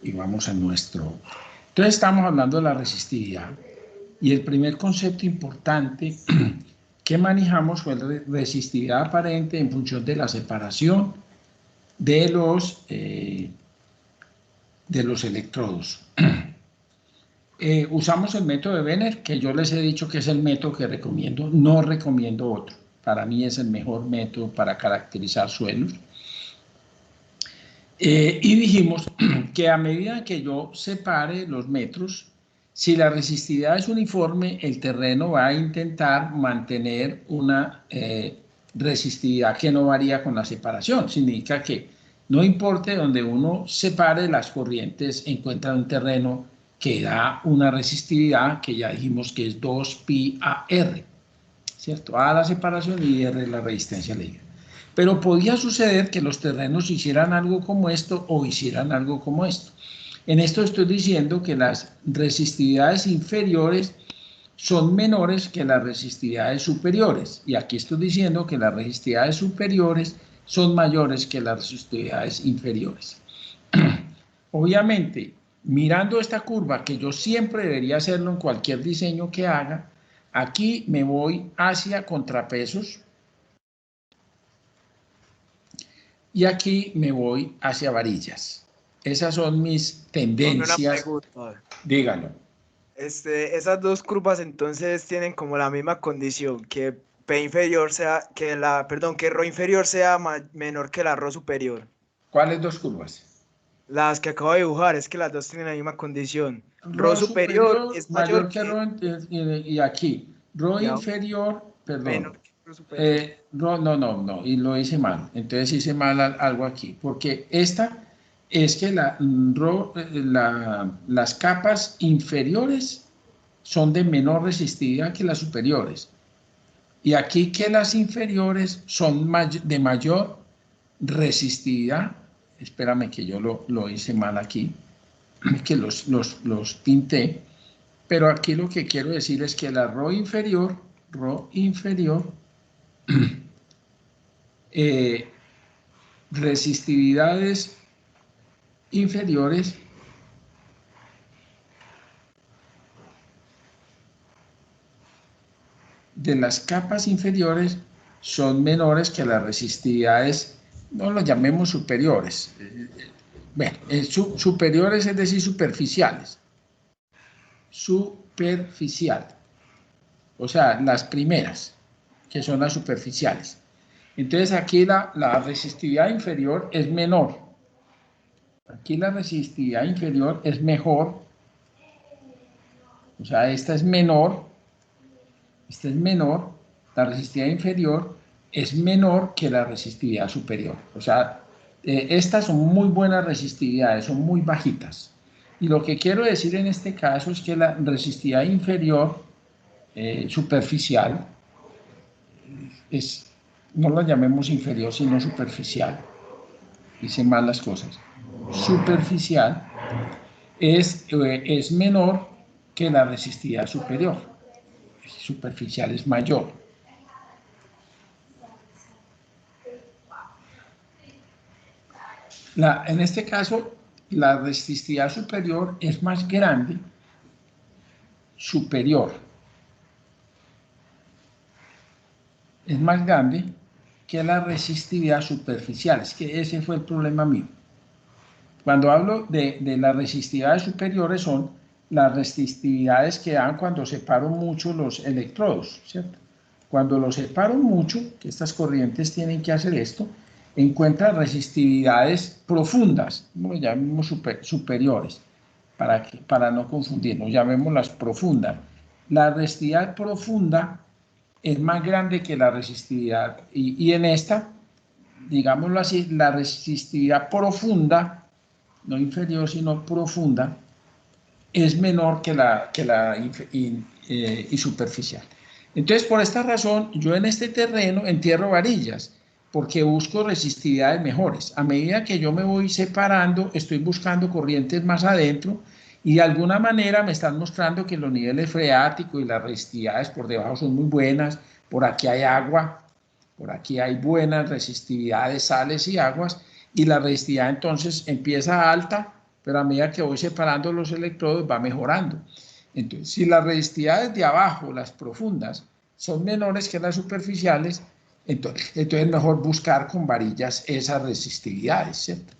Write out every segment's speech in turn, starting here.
y vamos a nuestro. Entonces estamos hablando de la resistividad y el primer concepto importante que manejamos fue la resistividad aparente en función de la separación de los electrodos. Usamos el método de Benner, que yo les he dicho que es el método que recomiendo, no recomiendo otro. Para mí es el mejor método para caracterizar suelos. Y dijimos que a medida que yo separe los metros, si la resistividad es uniforme, el terreno va a intentar mantener una resistividad que no varía con la separación. Significa que no importa donde uno separe las corrientes, encuentra un terreno que da una resistividad que ya dijimos que es 2pi a R, ¿cierto? A la separación y R la resistencia libre. Pero podía suceder que los terrenos hicieran algo como esto o hicieran algo como esto. En esto estoy diciendo que las resistividades inferiores son menores que las resistividades superiores. Y aquí estoy diciendo que las resistividades superiores son mayores que las resistividades inferiores. Obviamente, mirando esta curva, que yo siempre debería hacerlo en cualquier diseño que haga, aquí me voy hacia contrapesos. Y aquí me voy hacia varillas. Esas son mis tendencias. Una pregunta. Dígalo. Esas dos curvas entonces tienen como la misma condición, que P inferior sea, que Rho inferior sea menor que la Rho superior. ¿Cuáles dos curvas? Las que acabo de dibujar, es que las dos tienen la misma condición. Rho superior es mayor que Rho, y aquí. Rho inferior, perdón. Rho superior. No, y lo hice mal. Entonces hice mal algo aquí, porque esta es que las capas inferiores son de menor resistividad que las superiores. Y aquí que las inferiores son de mayor resistividad. Espérame que yo lo hice mal aquí, que los pinté. Pero aquí lo que quiero decir es que la Rho inferior, resistividades inferiores de las capas inferiores son menores que las resistividades, no lo llamemos superiores, bueno, superiores es decir superficiales, o sea, las primeras, que son las superficiales. Entonces aquí la resistividad inferior es menor, aquí la resistividad inferior es mejor, o sea, esta es menor, la resistividad inferior es menor que la resistividad superior. O sea, estas son muy buenas resistividades, son muy bajitas. Y lo que quiero decir en este caso es que la resistividad inferior superficial, no la llamemos inferior, sino superficial, hice mal las cosas, superficial es menor que la resistividad superior, superficial es mayor. En este caso, la resistividad superior es más grande, es más grande que la resistividad superficial. Es que ese fue el problema mío. Cuando hablo de las resistividades superiores son las resistividades que dan cuando separo mucho los electrodos, ¿cierto? Cuando los separo mucho, que estas corrientes tienen que hacer esto, encuentran resistividades profundas, no llamemos superiores, para no confundirnos, llamémoslas profundas. La resistividad profunda es más grande que la resistividad, y en esta, digámoslo así, la resistividad profunda, no inferior, sino profunda, es menor que la superficial. Entonces, por esta razón, yo en este terreno entierro varillas, porque busco resistividades mejores. A medida que yo me voy separando, estoy buscando corrientes más adentro, y de alguna manera me están mostrando que los niveles freáticos y las resistividades por debajo son muy buenas. Por aquí hay agua, por aquí hay buenas resistividades, sales y aguas, y la resistividad entonces empieza alta, pero a medida que voy separando los electrodos va mejorando. Entonces, si las resistividades de abajo, las profundas, son menores que las superficiales, entonces es mejor buscar con varillas esas resistividades, ¿cierto?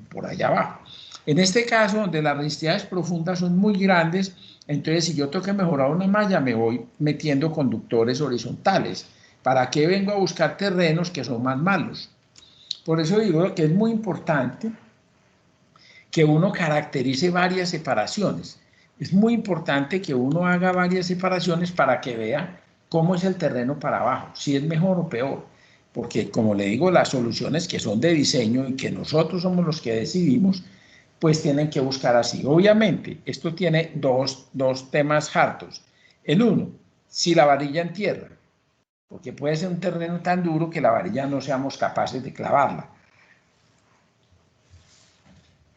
Por allá abajo. En este caso, donde las resistividades profundas son muy grandes, entonces si yo tengo que mejorar una malla, me voy metiendo conductores horizontales. ¿Para qué vengo a buscar terrenos que son más malos? Por eso digo que es muy importante que uno caracterice varias separaciones. Es muy importante que uno haga varias separaciones para que vea cómo es el terreno para abajo, si es mejor o peor. Porque, como le digo, las soluciones que son de diseño y que nosotros somos los que decidimos, pues tienen que buscar así. Obviamente, esto tiene dos temas hartos. El uno, si la varilla en tierra, porque puede ser un terreno tan duro que la varilla no seamos capaces de clavarla.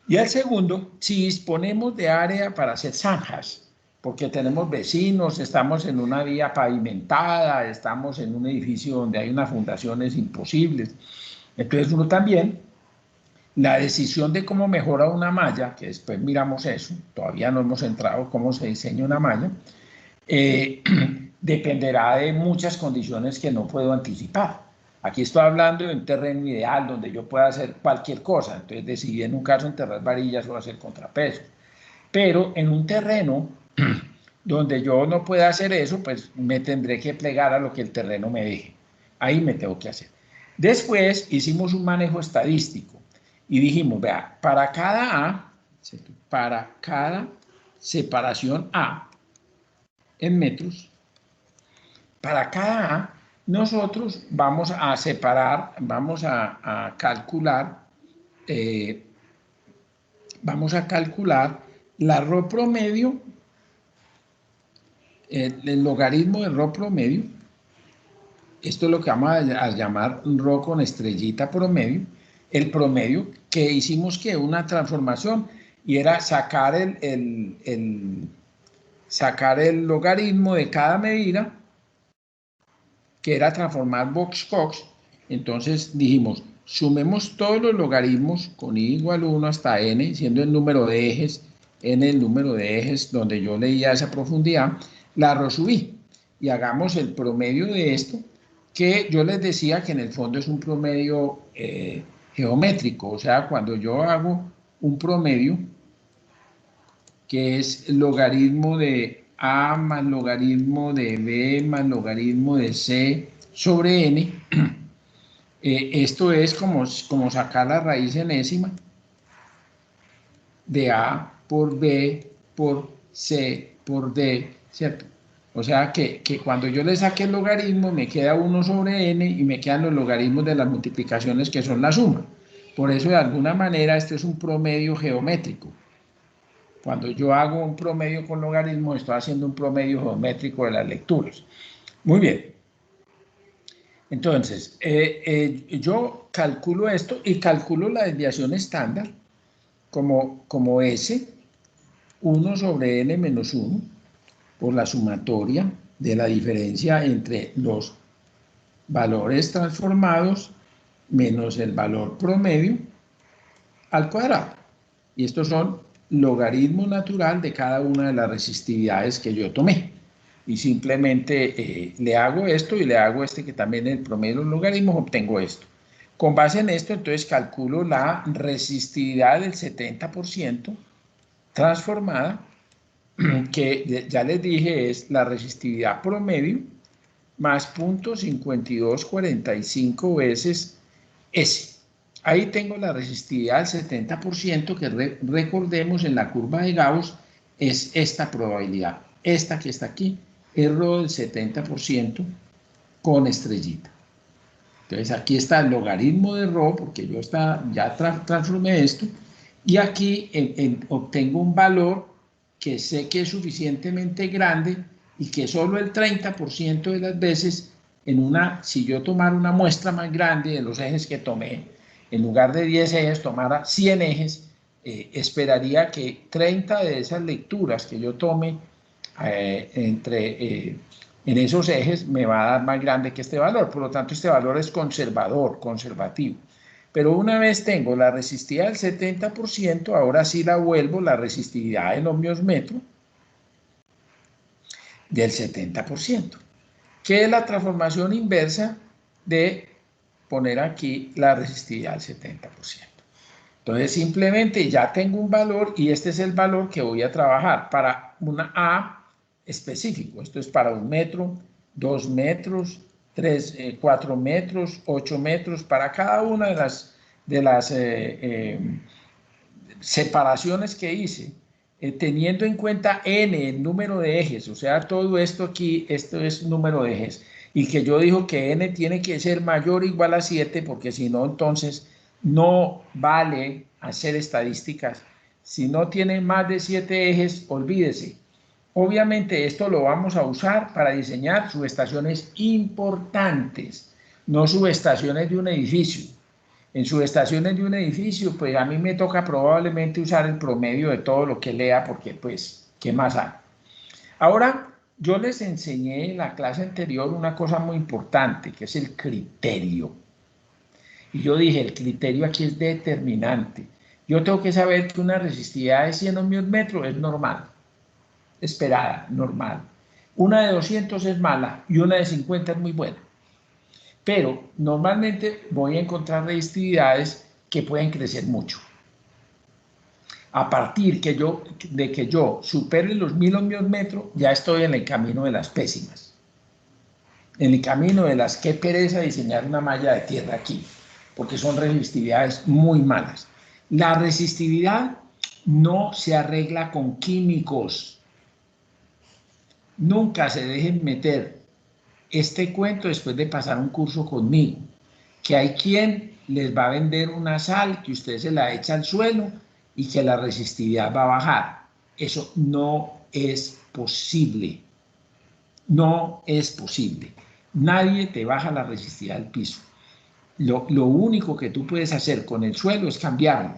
Y el segundo, si disponemos de área para hacer zanjas, porque tenemos vecinos, estamos en una vía pavimentada, estamos en un edificio donde hay unas fundaciones imposibles. Entonces uno también, la decisión de cómo mejora una malla, que después miramos eso, todavía no hemos entrado cómo se diseña una malla, dependerá de muchas condiciones que no puedo anticipar. Aquí estoy hablando de un terreno ideal donde yo pueda hacer cualquier cosa, entonces decidí en un caso enterrar varillas o hacer contrapeso. Pero en un terreno donde yo no pueda hacer eso, pues me tendré que plegar a lo que el terreno me deje. Ahí me tengo que hacer. Después hicimos un manejo estadístico y dijimos, vea, para cada A, para cada separación A en metros, para cada A, nosotros vamos a separar, vamos a calcular, la ρ promedio, el logaritmo de ρ promedio. Esto es lo que vamos a llamar ρ con estrellita promedio. El promedio que hicimos que una transformación y era sacar sacar el logaritmo de cada medida, que era transformar Box-Cox. Entonces dijimos, sumemos todos los logaritmos con i igual 1 hasta n, siendo el número de ejes, n el número de ejes donde yo leía esa profundidad, la ρ sub i, y hagamos el promedio de esto, que yo les decía que en el fondo es un promedio geométrico, o sea, cuando yo hago un promedio, que es logaritmo de A más logaritmo de B más logaritmo de C sobre N. Esto es como sacar la raíz enésima de A por B por C por D, ¿cierto? O sea que cuando yo le saque el logaritmo me queda 1 sobre N y me quedan los logaritmos de las multiplicaciones que son la suma. Por eso de alguna manera este es un promedio geométrico. Cuando yo hago un promedio con logaritmos, estoy haciendo un promedio geométrico de las lecturas. Muy bien. Entonces, yo calculo esto y calculo la desviación estándar como S, 1 sobre N menos 1, por la sumatoria de la diferencia entre los valores transformados menos el valor promedio al cuadrado. Y estos son logaritmo natural de cada una de las resistividades que yo tomé. Y simplemente le hago esto y le hago que también en el promedio de los logaritmos obtengo esto. Con base en esto, entonces calculo la resistividad del 70% transformada, que ya les dije es la resistividad promedio más 0.5245 veces S. Ahí tengo la resistividad del 70%, que recordemos en la curva de Gauss es esta probabilidad. Esta que está aquí es ρ del 70% con estrellita. Entonces aquí está el logaritmo de ρ, porque yo ya transformé esto, y aquí obtengo un valor que sé que es suficientemente grande y que solo el 30% de las veces, si yo tomara una muestra más grande de los ejes que tomé, en lugar de 10 ejes, tomara 100 ejes, esperaría que 30 de esas lecturas que yo tome en esos ejes me va a dar más grande que este valor. Por lo tanto, este valor es conservativo. Pero una vez tengo la resistividad del 70%, ahora sí la vuelvo la resistividad en ohmios metro del 70%, que es la transformación inversa de poner aquí la resistividad del 70%. Entonces simplemente ya tengo un valor y este es el valor que voy a trabajar para una A específico. Esto es para 1 metro, 2 metros, 3, 4 metros, 8 metros, para cada una de las separaciones que hice, teniendo en cuenta n, el número de ejes, o sea, todo esto aquí, esto es número de ejes, y que yo digo que n tiene que ser mayor o igual a 7, porque si no, entonces no vale hacer estadísticas. Si no tiene más de 7 ejes, olvídese. Obviamente esto lo vamos a usar para diseñar subestaciones importantes, no subestaciones de un edificio. En subestaciones de un edificio, pues a mí me toca probablemente usar el promedio de todo lo que lea, porque pues, ¿qué más hay? Ahora, yo les enseñé en la clase anterior una cosa muy importante, que es el criterio. Y yo dije, el criterio aquí es determinante. Yo tengo que saber que una resistividad de 100 ohmios metros es normal, esperada, normal. Una de 200 es mala y una de 50 es muy buena. Pero normalmente voy a encontrar resistividades que pueden crecer mucho. A partir de que yo supere los 1000 ohmios metros, ya estoy en el camino de las pésimas. En el camino de las que pereza diseñar una malla de tierra aquí, porque son resistividades muy malas. La resistividad no se arregla con químicos. Nunca se dejen meter este cuento después de pasar un curso conmigo, que hay quien les va a vender una sal que usted se la echa al suelo y que la resistividad va a bajar. Eso no es posible. No es posible. Nadie te baja la resistividad al piso. Lo único que tú puedes hacer con el suelo es cambiarlo,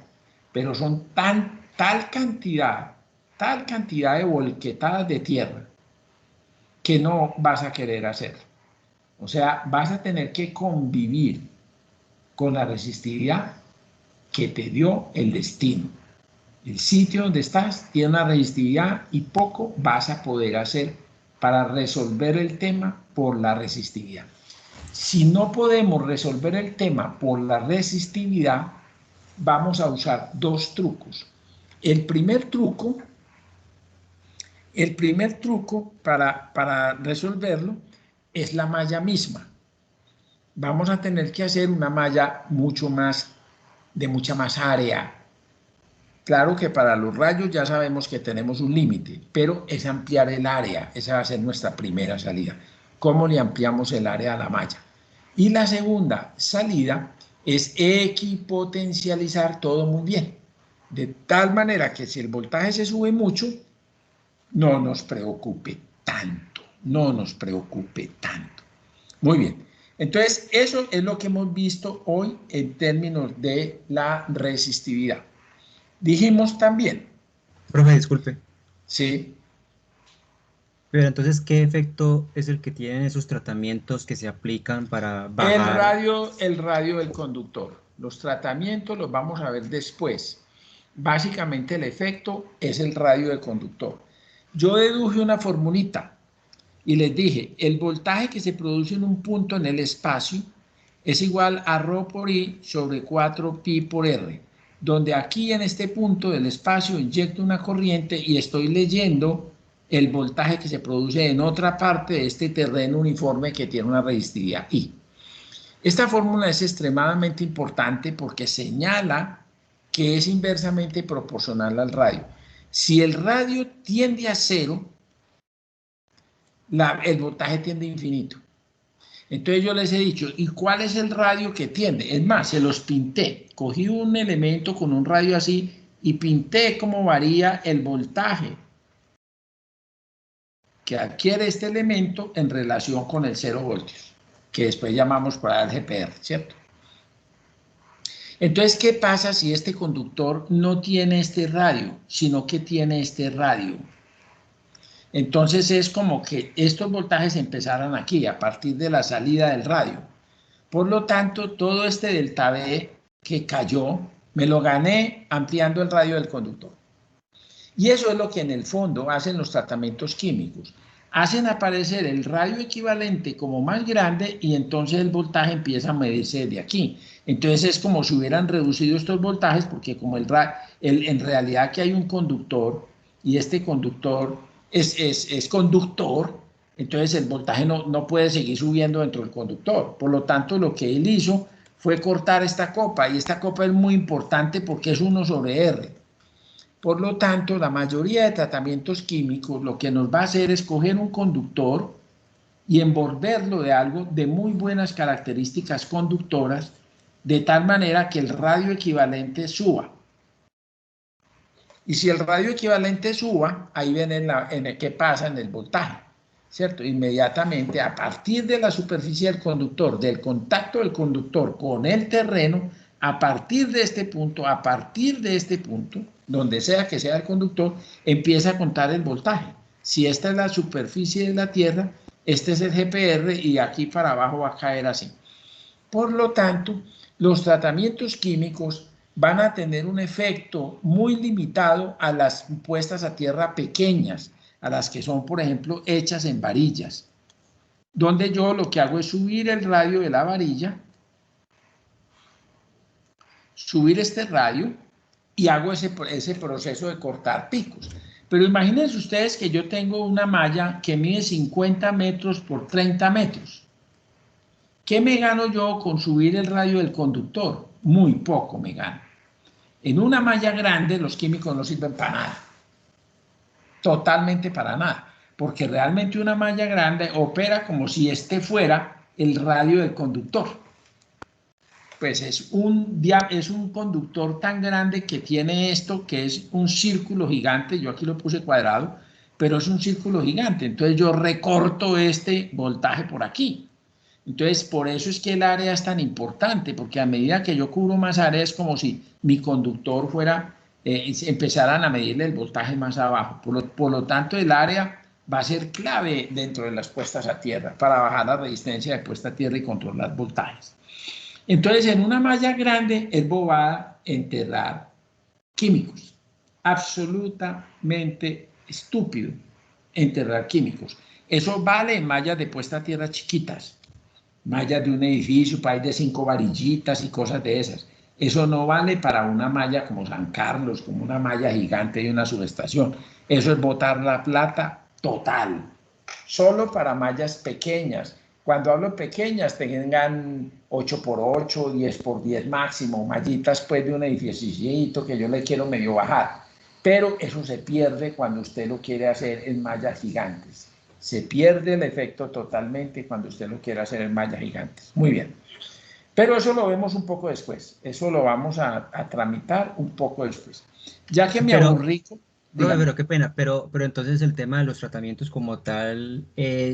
pero son tal cantidad de volquetadas de tierra que no vas a querer hacer. O sea, vas a tener que convivir con la resistividad que te dio el destino. El sitio donde estás tiene una resistividad y poco vas a poder hacer para resolver el tema por la resistividad. Si no podemos resolver el tema por la resistividad, vamos a usar dos trucos. El primer truco para resolverlo es la malla misma. Vamos a tener que hacer una malla de mucha más área. Claro que para los rayos ya sabemos que tenemos un límite, pero es ampliar el área. Esa va a ser nuestra primera salida. ¿Cómo le ampliamos el área a la malla? Y la segunda salida es equipotencializar todo muy bien. De tal manera que si el voltaje se sube mucho, no nos preocupe tanto. No nos preocupe tanto. Muy bien. Entonces, eso es lo que hemos visto hoy en términos de la resistividad. Dijimos también. Profe, disculpe. Sí. Pero entonces, ¿qué efecto es el que tienen esos tratamientos que se aplican para bajar? El radio del conductor. Los tratamientos los vamos a ver después. Básicamente el efecto es el radio del conductor. Yo deduje una formulita y les dije, el voltaje que se produce en un punto en el espacio es igual a ρ por I sobre 4pi por R, donde aquí en este punto del espacio inyecto una corriente y estoy leyendo el voltaje que se produce en otra parte de este terreno uniforme que tiene una resistividad I. Esta fórmula es extremadamente importante porque señala que es inversamente proporcional al radio. Si el radio tiende a cero, el voltaje tiende a infinito. Entonces yo les he dicho, ¿y cuál es el radio que tiende? Es más, se los pinté. Cogí un elemento con un radio así y pinté cómo varía el voltaje que adquiere este elemento en relación con el 0 voltios, que después llamamos para el GPR, ¿cierto? Entonces, ¿qué pasa si este conductor no tiene este radio, sino que tiene este radio? Entonces es como que estos voltajes empezaran aquí, a partir de la salida del radio. Por lo tanto, todo este delta V que cayó, me lo gané ampliando el radio del conductor. Y eso es lo que en el fondo hacen los tratamientos químicos. Hacen aparecer el radio equivalente como más grande y entonces el voltaje empieza a medirse desde aquí. Entonces es como si hubieran reducido estos voltajes porque como en realidad que hay un conductor y este conductor es conductor, entonces el voltaje no puede seguir subiendo dentro del conductor. Por lo tanto, lo que él hizo fue cortar esta copa y esta copa es muy importante porque es 1/R. Por lo tanto, la mayoría de tratamientos químicos lo que nos va a hacer es coger un conductor y envolverlo de algo de muy buenas características conductoras, de tal manera que el radio equivalente suba. Y si el radio equivalente suba, ahí ven qué pasa en el voltaje, ¿cierto? Inmediatamente, a partir de la superficie del conductor, del contacto del conductor con el terreno, a partir de este punto, donde sea que sea el conductor, empieza a contar el voltaje. Si esta es la superficie de la Tierra, este es el GPR y aquí para abajo va a caer así. Por lo tanto, los tratamientos químicos van a tener un efecto muy limitado a las puestas a tierra pequeñas, a las que son, por ejemplo, hechas en varillas, donde yo lo que hago es subir el radio de la varilla, subir este radio y hago ese proceso de cortar picos. Pero imagínense ustedes que yo tengo una malla que mide 50 metros por 30 metros. ¿Qué me gano yo con subir el radio del conductor? Muy poco me gano. En una malla grande los químicos no sirven para nada. Totalmente para nada. Porque realmente una malla grande opera como si este fuera el radio del conductor. Pues es un conductor tan grande que tiene esto, que es un círculo gigante. Yo aquí lo puse cuadrado, pero es un círculo gigante. Entonces yo recorto este voltaje por aquí. Entonces, por eso es que el área es tan importante, porque a medida que yo cubro más área es como si mi conductor empezaran a medirle el voltaje más abajo. Por lo tanto, el área va a ser clave dentro de las puestas a tierra para bajar la resistencia de puesta a tierra y controlar voltajes. Entonces, en una malla grande es bobada enterrar químicos. Absolutamente estúpido enterrar químicos. Eso vale en mallas de puesta a tierra chiquitas. Mallas de un edificio, país de 5 varillitas y cosas de esas. Eso no vale para una malla como San Carlos, como una malla gigante de una subestación. Eso es botar la plata total. Solo para mallas pequeñas. Cuando hablo pequeñas, tengan 8x8, 10x10 máximo, mallitas pues de un edificio que yo le quiero medio bajar. Pero eso se pierde cuando usted lo quiere hacer en mallas gigantes. Se pierde el efecto totalmente cuando usted lo quiere hacer en mallas gigantes. Muy bien. Pero eso lo vemos un poco después. Eso lo vamos a tramitar un poco después. Ya que me aburrí. Pero qué pena, pero entonces el tema de los tratamientos como tal,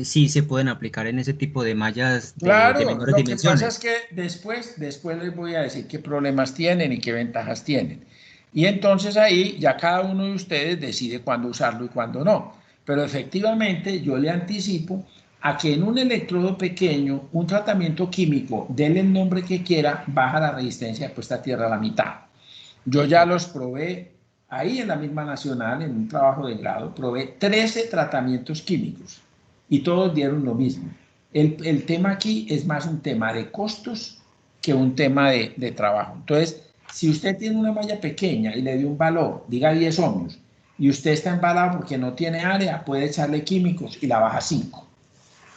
sí se pueden aplicar en ese tipo de mallas de menores dimensiones. Lo que pasa es que después les voy a decir qué problemas tienen y qué ventajas tienen. Y entonces ahí ya cada uno de ustedes decide cuándo usarlo y cuándo no. Pero efectivamente yo le anticipo a que en un electrodo pequeño, un tratamiento químico, denle el nombre que quiera, baja la resistencia de puesta a tierra a la mitad. Yo ya los probé ahí en la misma nacional, en un trabajo de grado, probé 13 tratamientos químicos y todos dieron lo mismo. El tema aquí es más un tema de costos que un tema de trabajo. Entonces, si usted tiene una malla pequeña y le dio un valor, diga 10 ohmios, y usted está embalado porque no tiene área, puede echarle químicos y la baja 5.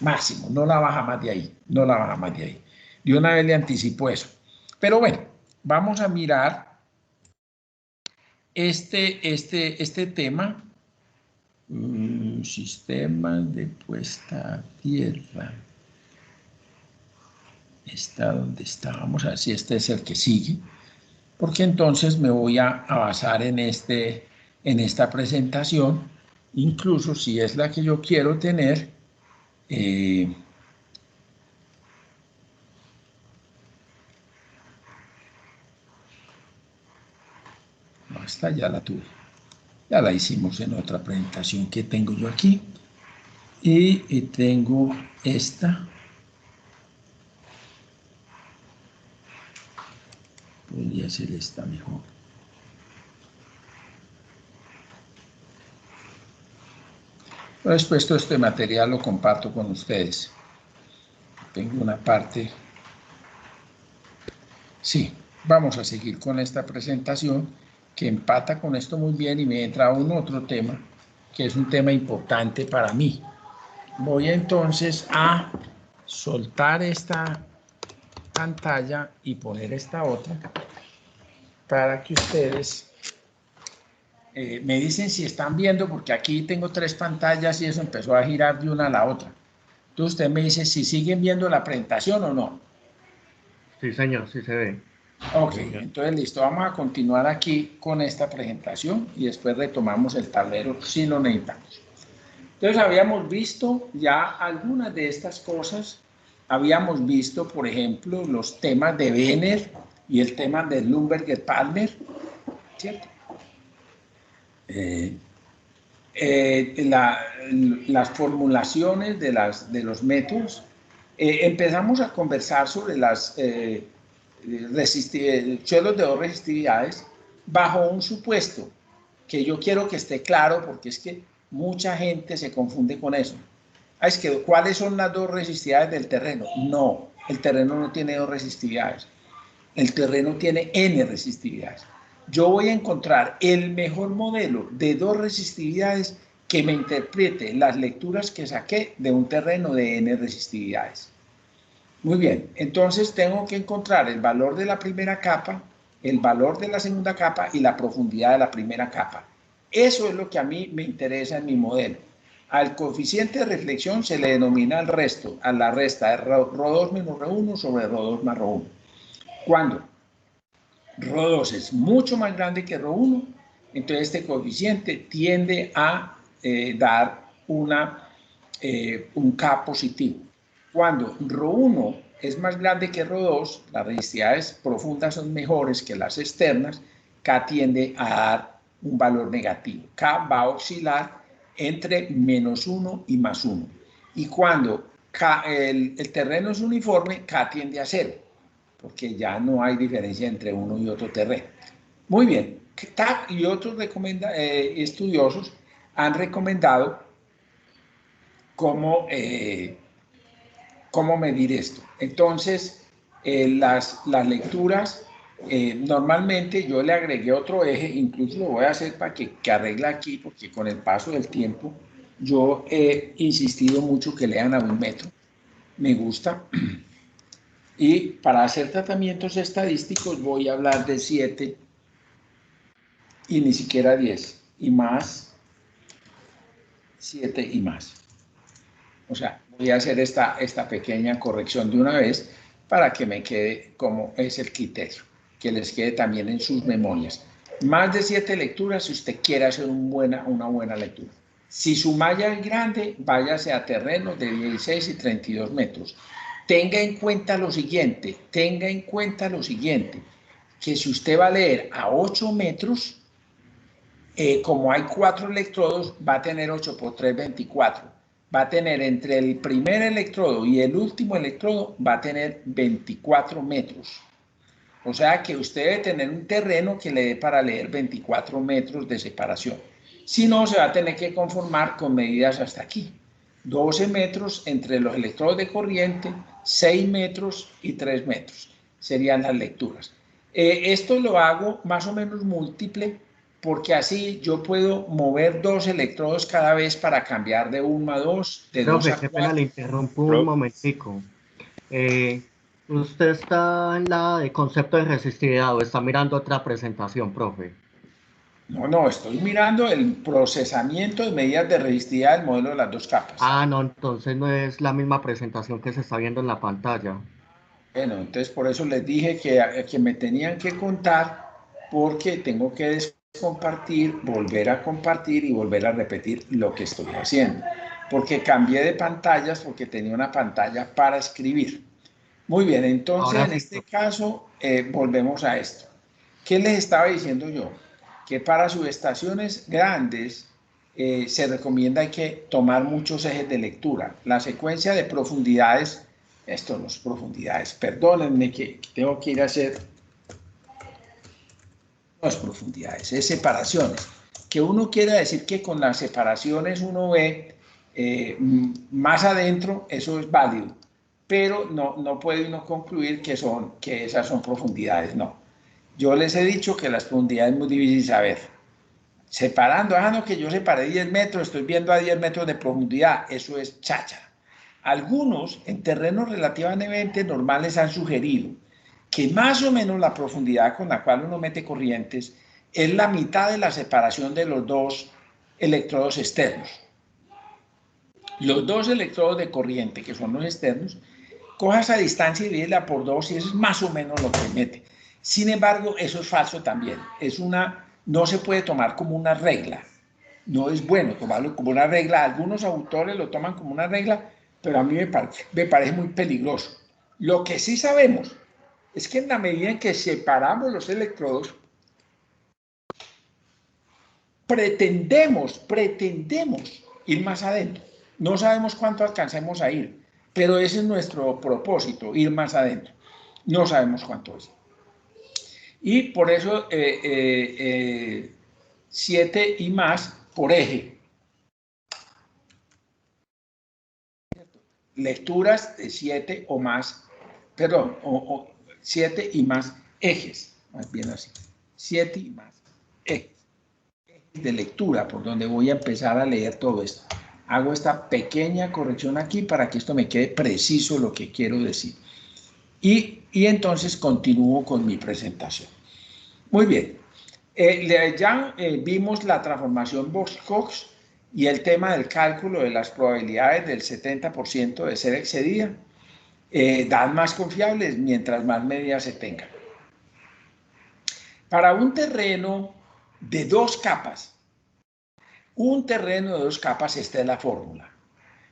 Máximo, no la baja más de ahí, no la baja más de ahí. De una vez le anticipo eso. Pero bueno, vamos a mirar este tema, sistemas de puesta a tierra. Está donde está, vamos a ver si este es el que sigue, porque entonces me voy a basar en esta presentación, incluso si es la que yo quiero tener. No, esta ya la tuve. Ya la hicimos en otra presentación que tengo yo aquí. Y tengo esta. Voy debería ser esta mejor. Después todo este material lo comparto con ustedes. Tengo una parte. Sí, vamos a seguir con esta presentación que empata con esto muy bien y me entra un otro tema que es un tema importante para mí. Voy entonces a soltar esta pantalla y poner esta otra para que ustedes me dicen si están viendo, porque aquí tengo 3 pantallas y eso empezó a girar de una a la otra. Entonces usted me dice si siguen viendo la presentación o no. Sí, señor, sí se ve. Ok, entonces listo, vamos a continuar aquí con esta presentación y después retomamos el tablero si lo necesitamos. Entonces habíamos visto ya algunas de estas cosas, habíamos visto por ejemplo los temas de Benner y el tema de Lumberger-Palmer, ¿cierto? Las formulaciones de los métodos. Empezamos a conversar sobre las suelos de 2 resistividades bajo un supuesto que yo quiero que esté claro porque es que mucha gente se confunde con eso. Es que ¿cuáles son las 2 resistividades del terreno? No, el terreno no tiene 2 resistividades. El terreno tiene N resistividades. Yo voy a encontrar el mejor modelo de 2 resistividades que me interprete las lecturas que saqué de un terreno de N resistividades. Muy bien, entonces tengo que encontrar el valor de la primera capa, el valor de la segunda capa y la profundidad de la primera capa. Eso es lo que a mí me interesa en mi modelo. Al coeficiente de reflexión se le denomina el resto, a la resta de Rho2 menos Rho1 sobre Rho2 más Rho1. Cuando Rho2 es mucho más grande que Rho1, entonces este coeficiente tiende a dar un K positivo. Cuando Rho1 es más grande que Rho2, las resistividades profundas son mejores que las externas, K tiende a dar un valor negativo. K va a oscilar entre -1 y +1. Y cuando el terreno es uniforme, K tiende a 0, porque ya no hay diferencia entre uno y otro terreno. Muy bien, TAC y otros estudiosos han recomendado cómo medir esto. Entonces, las lecturas, normalmente yo le agregué otro eje, incluso lo voy a hacer para que arregle aquí, porque con el paso del tiempo yo he insistido mucho que lean a 1 metro. Me gusta. Y para hacer tratamientos estadísticos voy a hablar de 7 y ni siquiera 10, y más, 7 y más. O sea, voy a hacer esta pequeña corrección de una vez para que me quede como es el criterio, que les quede también en sus memorias. Más de 7 lecturas si usted quiere hacer una buena lectura. Si su malla es grande, váyase a terrenos de 16 y 32 metros. Tenga en cuenta lo siguiente, que si usted va a leer a 8 metros, como hay 4 electrodos, va a tener 8 por 3, 24. Va a tener entre el primer electrodo y el último electrodo, va a tener 24 metros. O sea que usted debe tener un terreno que le dé para leer 24 metros de separación. Si no, se va a tener que conformar con medidas hasta aquí. 12 metros entre los electrodos de corriente, 6 metros y 3 metros. Serían las lecturas. Esto lo hago más o menos múltiple, porque así yo puedo mover 2 electrodos cada vez para cambiar de 1 a 2, de 2 a 4. Qué pena, le interrumpo un momentico. ¿Usted está en la de concepto de resistividad o está mirando otra presentación, profe? No, estoy mirando el procesamiento de medidas de resistividad del modelo de las 2 capas. Ah, no, entonces no es la misma presentación que se está viendo en la pantalla. Bueno, entonces por eso les dije que me tenían que contar, porque tengo que compartir, volver a compartir y volver a repetir lo que estoy haciendo. Porque cambié de pantallas porque tenía una pantalla para escribir. Muy bien, entonces en este caso volvemos a esto. ¿Qué les estaba diciendo yo? Que para subestaciones grandes se recomienda que tomar muchos ejes de lectura. La secuencia de profundidades, esto no es profundidades, perdónenme que tengo que ir a hacer es profundidades, es separaciones. Que uno quiera decir que con las separaciones uno ve más adentro, eso es válido, pero no puede uno concluir que esas son profundidades, no. Yo les he dicho que las profundidades es muy difícil saber. Separando, no, que yo separé 10 metros, estoy viendo a 10 metros de profundidad, eso es cháchara. Algunos en terrenos relativamente normales han sugerido que más o menos la profundidad con la cual uno mete corrientes es la mitad de la separación de los dos electrodos externos. Los dos electrodos de corriente, que son los externos, coja esa distancia y divídela por 2 y eso es más o menos lo que mete. Sin embargo, eso es falso también. No se puede tomar como una regla. No es bueno tomarlo como una regla. Algunos autores lo toman como una regla, pero a mí me parece muy peligroso. Lo que sí sabemos es que en la medida en que separamos los electrodos, pretendemos ir más adentro. No sabemos cuánto alcancemos a ir, pero ese es nuestro propósito, ir más adentro. No sabemos cuánto es. Y por eso 7 y más por eje. Lecturas de 7 o más, perdón, 7 y más ejes, más bien así. 7 y más ejes de lectura, por donde voy a empezar a leer todo esto. Hago esta pequeña corrección aquí para que esto me quede preciso lo que quiero decir. Y entonces continúo con mi presentación. Muy bien. Ya vimos la transformación Box-Cox y el tema del cálculo de las probabilidades del 70% de ser excedida. Dan más confiables mientras más medidas se tengan. Para un terreno de 2 capas, esta es la fórmula.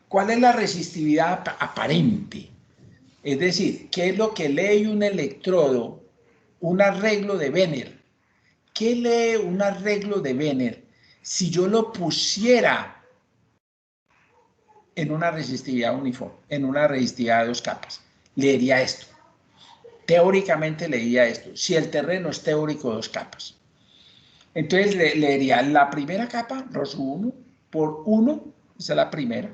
¿Cuál es la resistividad aparente? Es decir, ¿qué es lo que lee un electrodo, un arreglo de Wiener? ¿Qué lee un arreglo de Wiener si yo lo pusiera en una resistividad uniforme, en una resistividad de 2 capas? Leería esto. Teóricamente leería esto, si el terreno es teórico de 2 capas. Entonces leería la primera capa, ρ1, por 1, esa es la primera,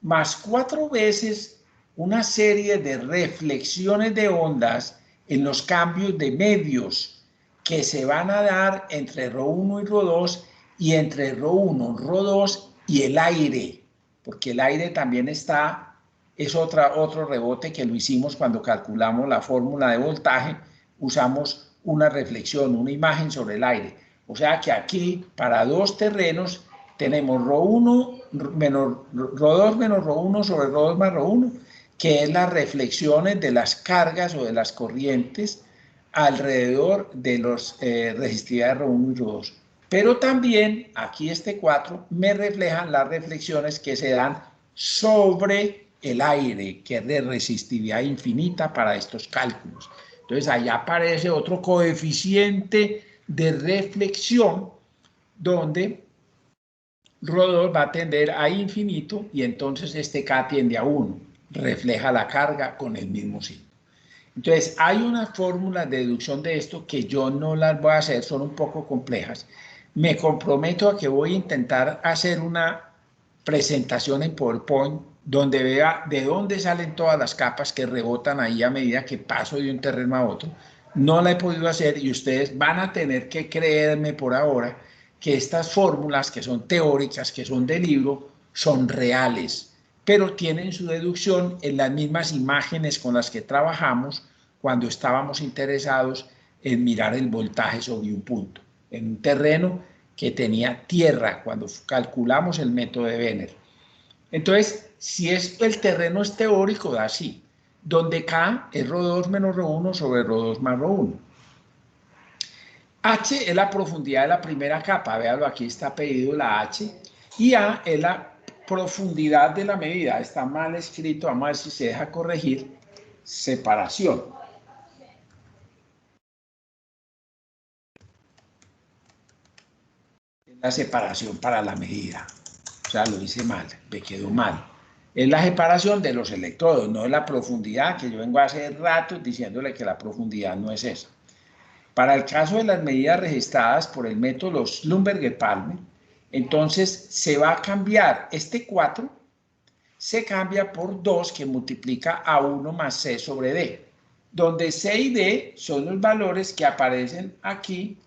más 4 veces una serie de reflexiones de ondas en los cambios de medios que se van a dar entre ρ1 y ρ2 y entre ρ1, ρ2 y el aire, porque el aire también es otro rebote que lo hicimos cuando calculamos la fórmula de voltaje, usamos una reflexión, una imagen sobre el aire. O sea que aquí, para 2 terrenos, tenemos ρ2 menos ρ1 sobre ρ2 más ρ1, que es las reflexiones de las cargas o de las corrientes alrededor de las resistividades ρ1 y ρ2. Pero también, aquí este 4, me reflejan las reflexiones que se dan sobre el aire, que es de resistividad infinita para estos cálculos. Entonces, allá aparece otro coeficiente de reflexión donde ρ2 va a tender a infinito y entonces este K tiende a 1, refleja la carga con el mismo signo. Entonces hay una fórmula de deducción de esto que yo no las voy a hacer, son un poco complejas. Me comprometo a que voy a intentar hacer una presentación en PowerPoint donde vea de dónde salen todas las capas que rebotan ahí a medida que paso de un terreno a otro. No la he podido hacer y ustedes van a tener que creerme por ahora que estas fórmulas que son teóricas, que son de libro, son reales, pero tienen su deducción en las mismas imágenes con las que trabajamos cuando estábamos interesados en mirar el voltaje sobre un punto, en un terreno que tenía tierra cuando calculamos el método de Wiener. Entonces, si el terreno es teórico, da así, donde K es ρ2 menos ρ1 sobre ρ2 más ρ1. H es la profundidad de la primera capa, véalo, aquí está pedido la H, y A es la profundidad de la medida, está mal escrito, vamos a ver si se deja corregir, separación. La separación para la medida, o sea, lo hice mal, me quedó mal. Es la separación de los electrodos, no es la profundidad, que yo vengo hace rato diciéndole que la profundidad no es esa. Para el caso de las medidas registradas por el método Schlumberger-Palmer, entonces se va a cambiar este 4, se cambia por 2 que multiplica a 1 más C sobre D, donde C y D son los valores que aparecen aquí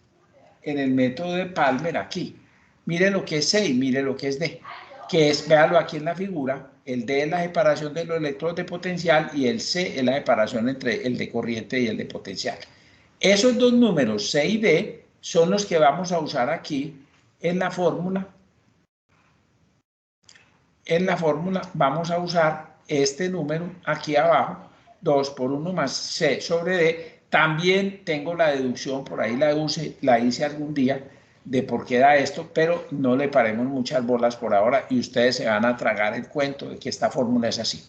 en el método de Palmer aquí. Mire lo que es C y mire lo que es D, que es, véalo aquí en la figura, el D es la separación de los electrodos de potencial y el C es la separación entre el de corriente y el de potencial. Esos dos números, C y D, son los que vamos a usar aquí en la fórmula. En la fórmula vamos a usar este número aquí abajo, 2 por 1 más C sobre D. También tengo la deducción, por ahí la hice algún día, de por qué da esto, pero no le paremos muchas bolas por ahora y ustedes se van a tragar el cuento de que esta fórmula es así.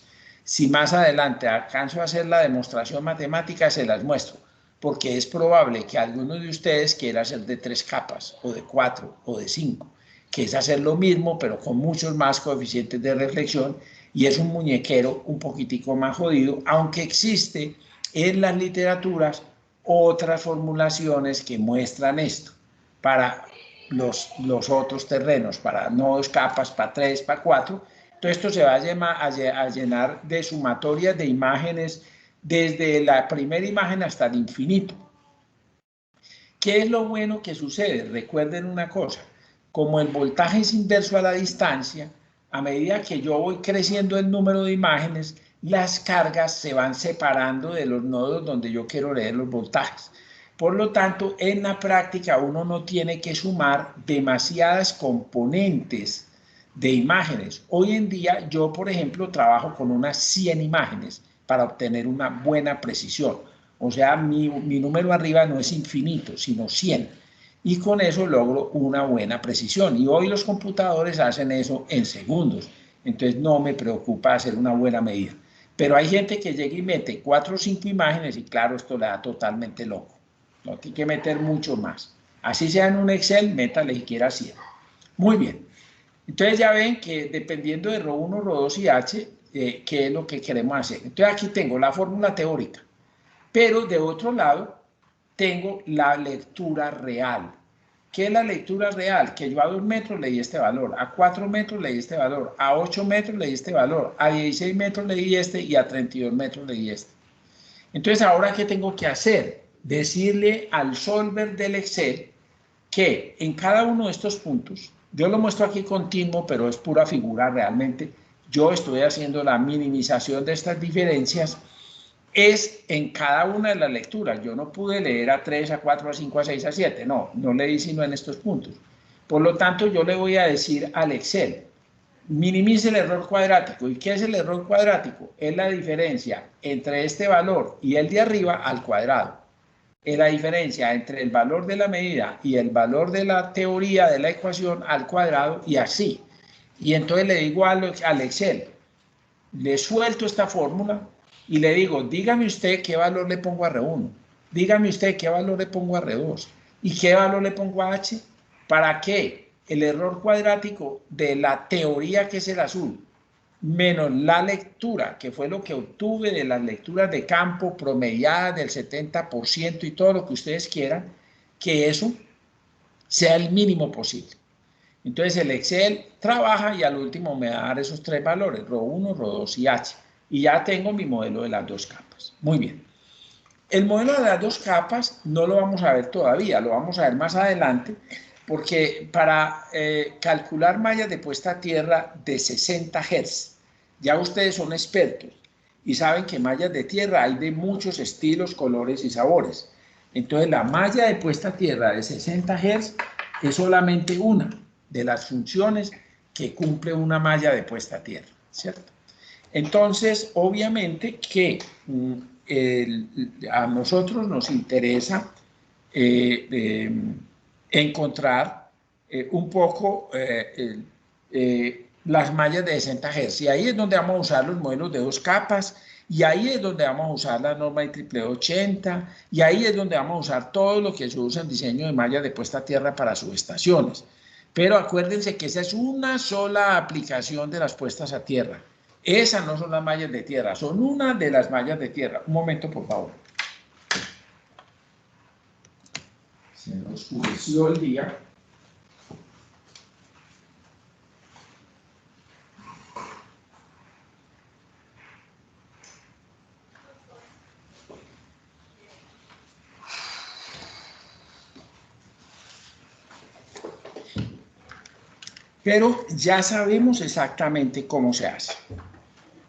Si más adelante alcanzo a hacer la demostración matemática, se las muestro, porque es probable que alguno de ustedes quiera hacer de 3 capas, o de 4, o de 5, que es hacer lo mismo, pero con muchos más coeficientes de reflexión, y es un muñequero un poquitico más jodido, aunque existe en las literaturas otras formulaciones que muestran esto para los otros terrenos, para no 2 capas, para 3, para 4. Entonces esto se va a llenar de sumatorias de imágenes desde la primera imagen hasta el infinito. ¿Qué es lo bueno que sucede? Recuerden una cosa, como el voltaje es inverso a la distancia, a medida que yo voy creciendo el número de imágenes, las cargas se van separando de los nodos donde yo quiero leer los voltajes. Por lo tanto, en la práctica uno no tiene que sumar demasiadas componentes de imágenes. Hoy en día yo, por ejemplo, trabajo con unas 100 imágenes para obtener una buena precisión. O sea, mi número arriba no es infinito, sino 100. Y con eso logro una buena precisión. Y hoy los computadores hacen eso en segundos. Entonces no me preocupa hacer una buena medida. Pero hay gente que llega y mete 4 o 5 imágenes y claro, esto le da totalmente loco. No tiene que meter mucho más. Así sea en un Excel, métale siquiera 100. Muy bien. Entonces ya ven que dependiendo de ρ1, ρ2 y h, qué es lo que queremos hacer. Entonces aquí tengo la fórmula teórica. Pero de otro lado, tengo la lectura real. ¿Qué es la lectura real? Que yo a 2 metros leí este valor, a 4 metros leí este valor, a 8 metros leí este valor, a 16 metros leí este y a 32 metros leí este. Entonces, ¿ahora qué tengo que hacer? Decirle al solver del Excel que en cada uno de estos puntos, yo lo muestro aquí continuo, pero es pura figura realmente, yo estoy haciendo la minimización de estas diferencias, es en cada una de las lecturas. Yo no pude leer a 3, a 4, a 5, a 6, a 7, no leí sino en estos puntos. Por lo tanto, yo le voy a decir al Excel, minimice el error cuadrático. ¿Y qué es el error cuadrático? Es la diferencia entre este valor y el de arriba al cuadrado. Es la diferencia entre el valor de la medida y el valor de la teoría de la ecuación al cuadrado y así. Y entonces le digo al Excel, le suelto esta fórmula y le digo, dígame usted qué valor le pongo a R1, dígame usted qué valor le pongo a R2 y qué valor le pongo a H, para que el error cuadrático de la teoría, que es el azul, menos la lectura, que fue lo que obtuve de las lecturas de campo promediadas del 70% y todo lo que ustedes quieran, que eso sea el mínimo posible. Entonces el Excel trabaja y al último me va a dar esos 3 valores, ρ1, ρ2 y h. Y ya tengo mi modelo de las 2 capas. Muy bien. El modelo de las 2 capas no lo vamos a ver todavía, lo vamos a ver más adelante, porque para calcular mallas de puesta a tierra de 60 Hz, ya ustedes son expertos y saben que mallas de tierra hay de muchos estilos, colores y sabores. Entonces la malla de puesta a tierra de 60 Hz es solamente una de las funciones que cumple una malla de puesta a tierra, ¿cierto? Entonces, obviamente que a nosotros nos interesa encontrar un poco las mallas de 60 Hz. Y ahí es donde vamos a usar los modelos de 2 capas, y ahí es donde vamos a usar la norma IEEE 80, y ahí es donde vamos a usar todo lo que se usa en diseño de mallas de puesta a tierra para subestaciones. Pero acuérdense que esa es una sola aplicación de las puestas a tierra. Esas no son las mallas de tierra, son una de las mallas de tierra. Un momento, por favor. Se me oscureció el día. Pero ya sabemos exactamente cómo se hace.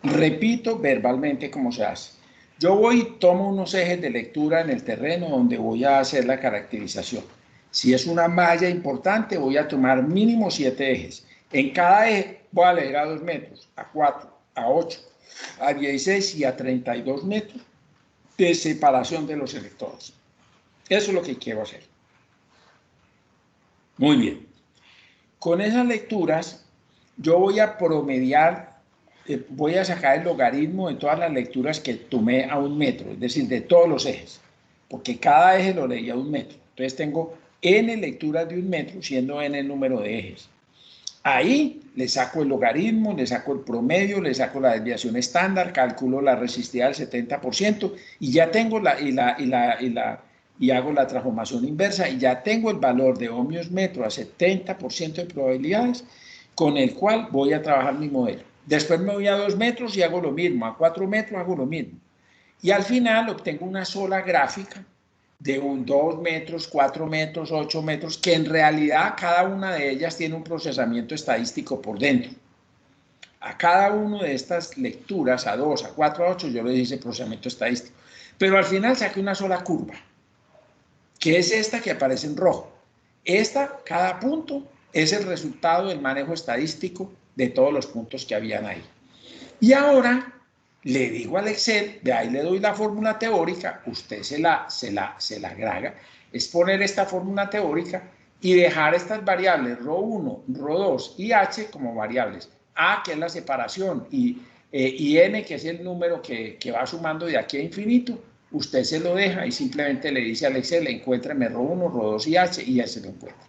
Repito verbalmente cómo se hace. Yo voy y tomo unos ejes de lectura en el terreno donde voy a hacer la caracterización. Si es una malla importante, voy a tomar mínimo 7 ejes. En cada eje voy a leer a 2 metros, a 4, a 8, a 16 y a 32 metros de separación de los electrodos. Eso es lo que quiero hacer. Muy bien. Con esas lecturas, yo voy a promediar, voy a sacar el logaritmo de todas las lecturas que tomé a 1 metro, es decir, de todos los ejes, porque cada eje lo leí a 1 metro. Entonces tengo n lecturas de 1 metro, siendo n el número de ejes. Ahí le saco el logaritmo, le saco el promedio, le saco la desviación estándar, calculo la resistividad del 70% y ya tengo y hago la transformación inversa y ya tengo el valor de ohmios metro a 70% de probabilidades con el cual voy a trabajar mi modelo. Después me voy a 2 metros y hago lo mismo, a 4 metros hago lo mismo. Y al final obtengo una sola gráfica de 2 metros, 4 metros, 8 metros, que en realidad cada una de ellas tiene un procesamiento estadístico por dentro. A cada una de estas lecturas, a 2, a 4, a 8, yo le hice procesamiento estadístico. Pero al final saqué una sola curva, que es esta que aparece en rojo. Cada punto es el resultado del manejo estadístico de todos los puntos que habían ahí. Y ahora le digo al Excel, de ahí le doy la fórmula teórica, usted se la agrega, es poner esta fórmula teórica y dejar estas variables ρ1, ρ2 y h como variables. A, que es la separación, y n, que es el número que va sumando de aquí a infinito, usted se lo deja y simplemente le dice al Excel, encuéntreme ρ1, ρ2 y h, y ya se lo encuentra.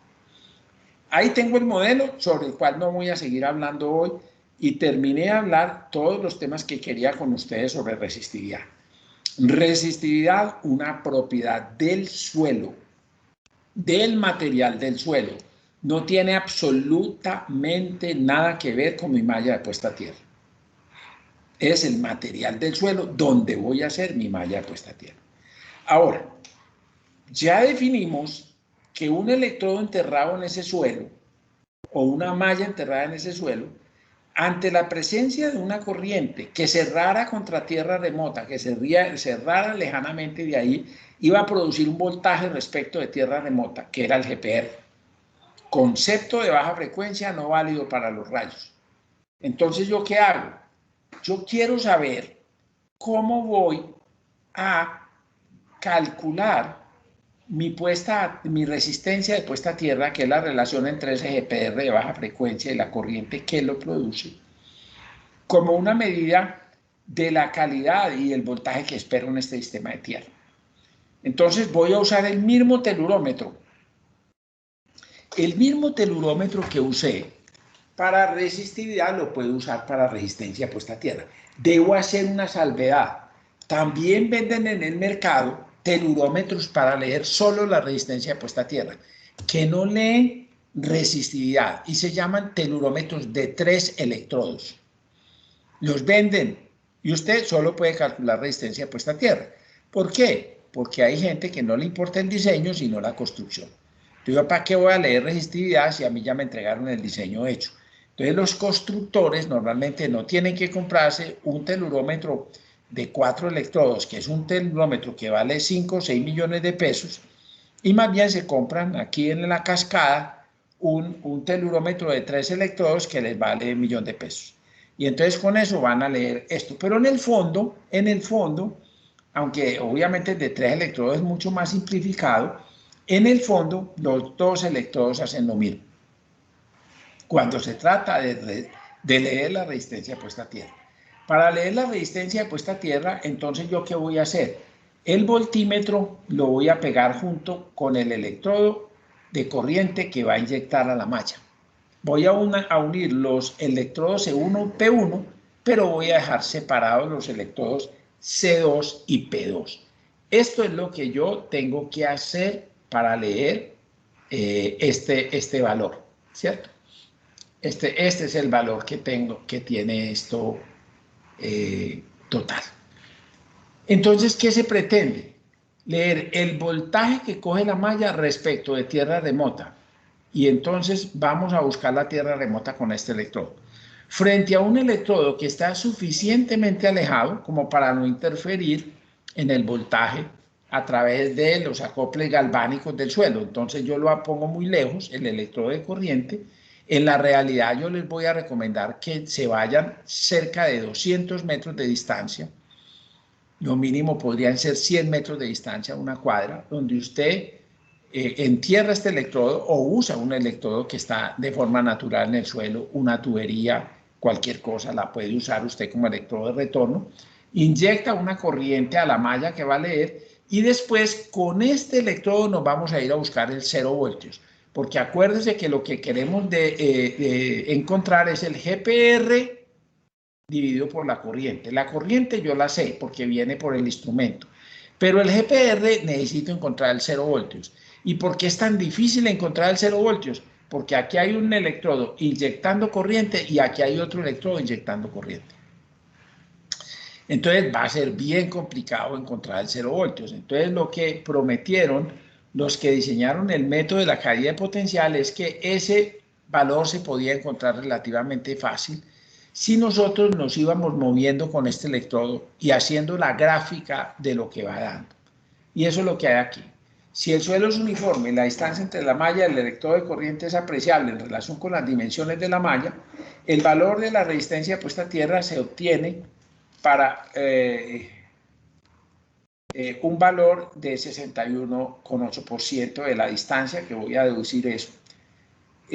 Ahí tengo el modelo sobre el cual no voy a seguir hablando hoy y terminé de hablar todos los temas que quería con ustedes sobre resistividad. Resistividad, una propiedad del suelo, del material del suelo. No tiene absolutamente nada que ver con mi malla de puesta a tierra. Es el material del suelo donde voy a hacer mi malla de puesta a tierra. Ahora, ya definimos que un electrodo enterrado en ese suelo o una malla enterrada en ese suelo, ante la presencia de una corriente que cerrara contra tierra remota, que cerrara lejanamente de ahí, iba a producir un voltaje respecto de tierra remota, que era el GPR. Concepto de baja frecuencia no válido para los rayos. Entonces, ¿yo qué hago? Yo quiero saber cómo voy a calcular mi resistencia de puesta a tierra, que es la relación entre ese GPR de baja frecuencia y la corriente que lo produce, como una medida de la calidad y el voltaje que espero en este sistema de tierra. Entonces voy a usar el mismo telurómetro. El mismo telurómetro que usé para resistividad lo puedo usar para resistencia puesta a tierra. Debo hacer una salvedad. También venden en el mercado telurómetros para leer solo la resistencia de puesta a tierra, que no leen resistividad y se llaman telurómetros de 3 electrodos. Los venden y usted solo puede calcular resistencia de puesta a tierra. ¿Por qué? Porque hay gente que no le importa el diseño sino la construcción. Entonces, ¿para qué voy a leer resistividad si a mí ya me entregaron el diseño hecho? Entonces, los constructores normalmente no tienen que comprarse un telurómetro de 4 electrodos, que es un telurómetro que vale 5 o 6 millones de pesos, y más bien se compran aquí en la cascada un telurómetro de 3 electrodos que les vale 1 millón de pesos. Y entonces con eso van a leer esto. Pero en el fondo, aunque obviamente el de 3 electrodos es mucho más simplificado, en el fondo los 2 electrodos hacen lo mismo. Cuando se trata de leer la resistencia puesta a tierra. Para leer la resistencia puesta a tierra, entonces, ¿yo qué voy a hacer? El voltímetro lo voy a pegar junto con el electrodo de corriente que va a inyectar a la malla. Voy a unir los electrodos C1 y P1, pero voy a dejar separados los electrodos C2 y P2. Esto es lo que yo tengo que hacer para leer este valor, ¿cierto? Este es el valor que tiene esto total. Entonces, ¿qué se pretende? Leer el voltaje que coge la malla respecto de tierra remota. Y entonces vamos a buscar la tierra remota con este electrodo. Frente a un electrodo que está suficientemente alejado como para no interferir en el voltaje a través de los acoples galvánicos del suelo. Entonces yo lo pongo muy lejos, el electrodo de corriente. En la realidad yo les voy a recomendar que se vayan cerca de 200 metros de distancia. Lo mínimo podrían ser 100 metros de distancia, una cuadra, donde usted entierra este electrodo o usa un electrodo que está de forma natural en el suelo, una tubería, cualquier cosa, la puede usar usted como electrodo de retorno, inyecta una corriente a la malla que va a leer y después con este electrodo nos vamos a ir a buscar el 0 voltios, porque acuérdense que lo que queremos encontrar es el GPR dividido por la corriente. La corriente yo la sé porque viene por el instrumento, pero el GPR necesito encontrar el 0 voltios. ¿Y por qué es tan difícil encontrar el 0 voltios? Porque aquí hay un electrodo inyectando corriente y aquí hay otro electrodo inyectando corriente. Entonces va a ser bien complicado encontrar el 0 voltios. Entonces lo que prometieron los que diseñaron el método de la caída de potencial es que ese valor se podía encontrar relativamente fácil si nosotros nos íbamos moviendo con este electrodo y haciendo la gráfica de lo que va dando. Y eso es lo que hay aquí. Si el suelo es uniforme y la distancia entre la malla y el electrodo de corriente es apreciable en relación con las dimensiones de la malla, el valor de la resistencia puesta a tierra se obtiene para un valor de 61,8% de la distancia, que voy a deducir eso.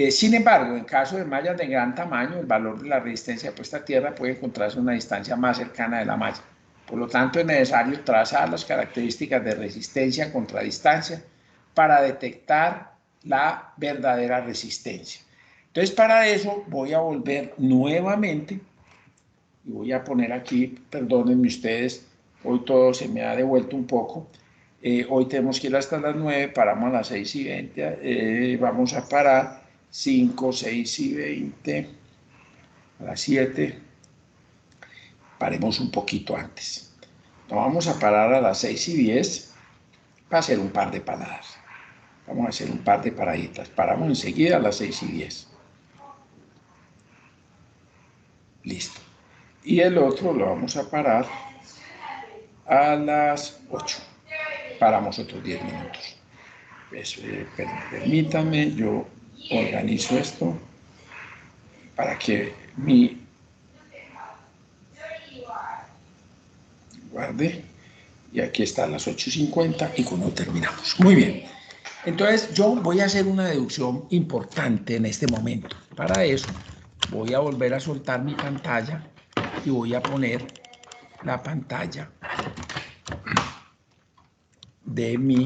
Sin embargo, en caso de mallas de gran tamaño, el valor de la resistencia puesta a tierra puede encontrarse a una distancia más cercana de la malla. Por lo tanto, es necesario trazar las características de resistencia contra distancia para detectar la verdadera resistencia. Entonces, para eso voy a volver nuevamente y voy a poner aquí, perdónenme ustedes, hoy todo se me ha devuelto un poco. Hoy tenemos que ir hasta las 9, paramos a las 6:20, vamos a parar 5, 6:20, a las 7, paremos un poquito antes. Nos vamos a parar a las 6:10 para hacer un par de paradas. Vamos a hacer un par de paraditas. Paramos enseguida a las 6:10. Listo. Y el otro lo vamos a parar a las 8. Paramos otros 10 minutos. Permítanme, yo organizo esto para que mi guarde. Y aquí están las 8:50 y con eso terminamos. Muy bien. Entonces yo voy a hacer una deducción importante en este momento. Para eso voy a volver a soltar mi pantalla y voy a poner la pantalla de mi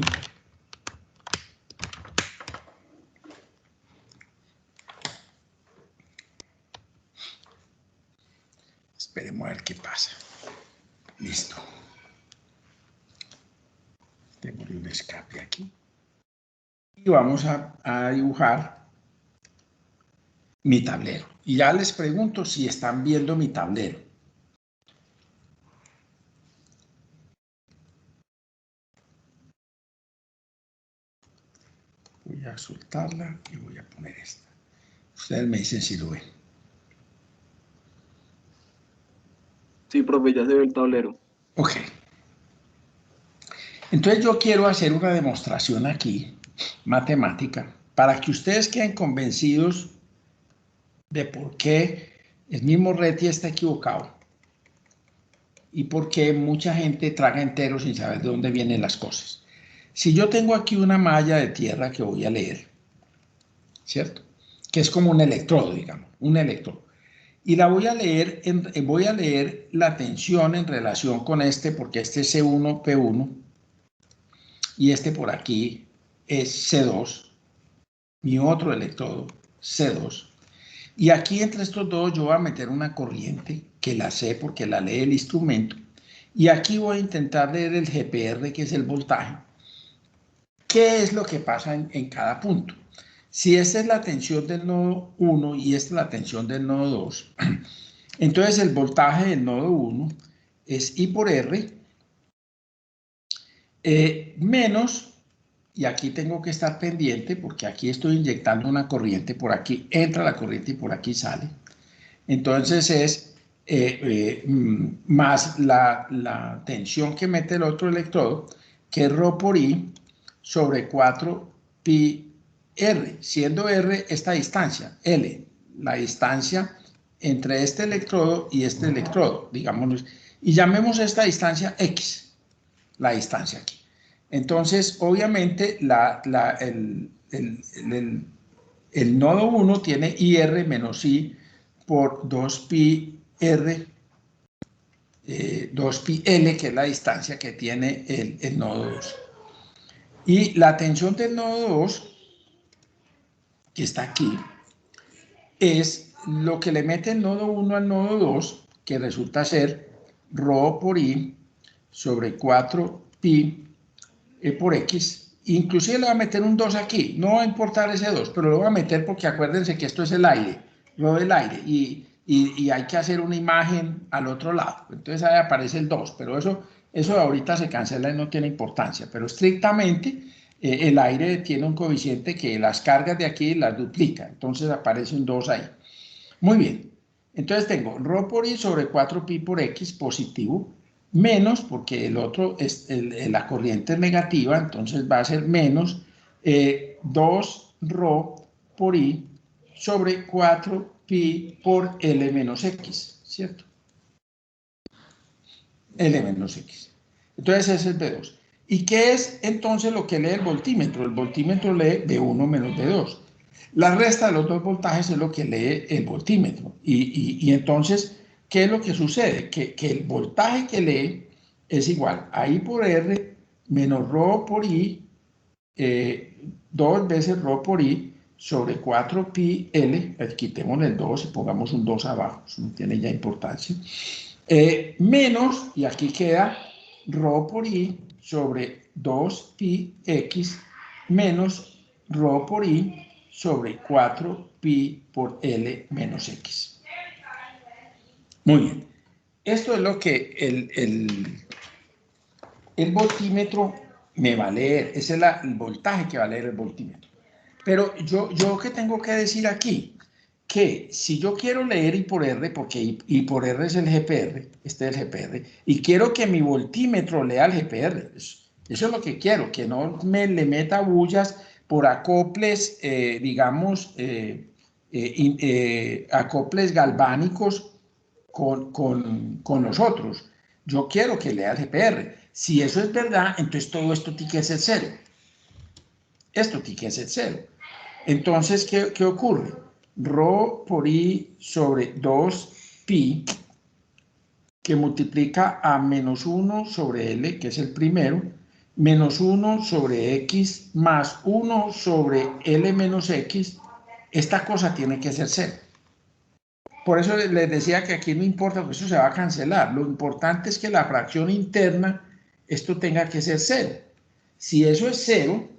esperemos a ver qué pasa. Listo. Tengo un escape aquí y vamos a dibujar mi tablero. Y ya les pregunto si están viendo mi tablero. Voy a soltarla y voy a poner esta. Ustedes me dicen si lo ven. Sí, profe, ya se ve el tablero. Ok. Entonces yo quiero hacer una demostración aquí, matemática, para que ustedes queden convencidos de por qué el mismo Reti está equivocado y por qué mucha gente traga entero sin saber de dónde vienen las cosas. Si yo tengo aquí una malla de tierra que voy a leer, ¿cierto? Que es como un electrodo, digamos, un electrodo. Y la voy a leer la tensión en relación con este, porque este es C1, P1, y este por aquí es C2, mi otro electrodo, C2. Y aquí entre estos dos yo voy a meter una corriente, que la sé porque la lee el instrumento, y aquí voy a intentar leer el GPR, que es el voltaje. ¿qué es lo que pasa en cada punto? Si esta es la tensión del nodo 1 y esta es la tensión del nodo 2, entonces el voltaje del nodo 1 es I por R menos, y aquí tengo que estar pendiente porque aquí estoy inyectando una corriente, por aquí entra la corriente y por aquí sale. Entonces es más la tensión que mete el otro electrodo, que es ρ por I sobre 4 pi R, siendo R esta distancia, L, la distancia entre este electrodo y este electrodo, digámoslo, y llamemos esta distancia X, la distancia aquí. Entonces, obviamente, el nodo 1 tiene IR menos I por 2pi R, 2pi L, que es la distancia que tiene el nodo 2. Y la tensión del nodo 2, que está aquí, es lo que le mete el nodo 1 al nodo 2, que resulta ser ρ por I sobre 4pi por X. Inclusive le voy a meter un 2 aquí, no va a importar ese 2, pero lo voy a meter porque acuérdense que esto es el aire, lo del aire, y hay que hacer una imagen al otro lado. Entonces ahí aparece el 2, pero eso ahorita se cancela y no tiene importancia, pero estrictamente el aire tiene un coeficiente que las cargas de aquí las duplica, entonces aparece un 2 ahí. Muy bien, entonces tengo ρ por I sobre 4pi por X positivo, menos, porque el otro, la corriente es negativa, entonces va a ser menos 2ρ por I sobre 4pi por L menos X, ¿cierto? L menos X. Entonces ese es B2. ¿Y qué es entonces lo que lee el voltímetro? El voltímetro lee B1 menos B2. La resta de los dos voltajes es lo que lee el voltímetro. Y entonces, ¿qué es lo que sucede? Que el voltaje que lee es igual a I por R menos ρ por I, 2 veces ρ por I sobre 4pi L, quitémosle el 2 y pongamos un 2 abajo, eso no tiene ya importancia, menos, y aquí queda ρ por I sobre 2pi X menos ρ por I sobre 4pi por L menos X. Muy bien. Esto es lo que el voltímetro me va a leer. Ese es el voltaje que va a leer el voltímetro. Pero yo ¿qué tengo que decir aquí? Que si yo quiero leer I por R, porque I por R es el GPR, este es el GPR, y quiero que mi voltímetro lea el GPR, eso es lo que quiero, que no me le meta bullas por acoples, digamos, acoples galvánicos con los otros. Yo quiero que lea el GPR. Si eso es verdad, entonces todo esto tiene que ser cero. Esto tiene que ser cero. Entonces, ¿qué ocurre? Ρ por I sobre 2pi, que multiplica a menos 1 sobre L, que es el primero, menos 1 sobre X más 1 sobre L menos X, esta cosa tiene que ser cero. Por eso les decía que aquí no importa, porque eso se va a cancelar. Lo importante es que la fracción interna, esto tenga que ser cero. Si eso es cero,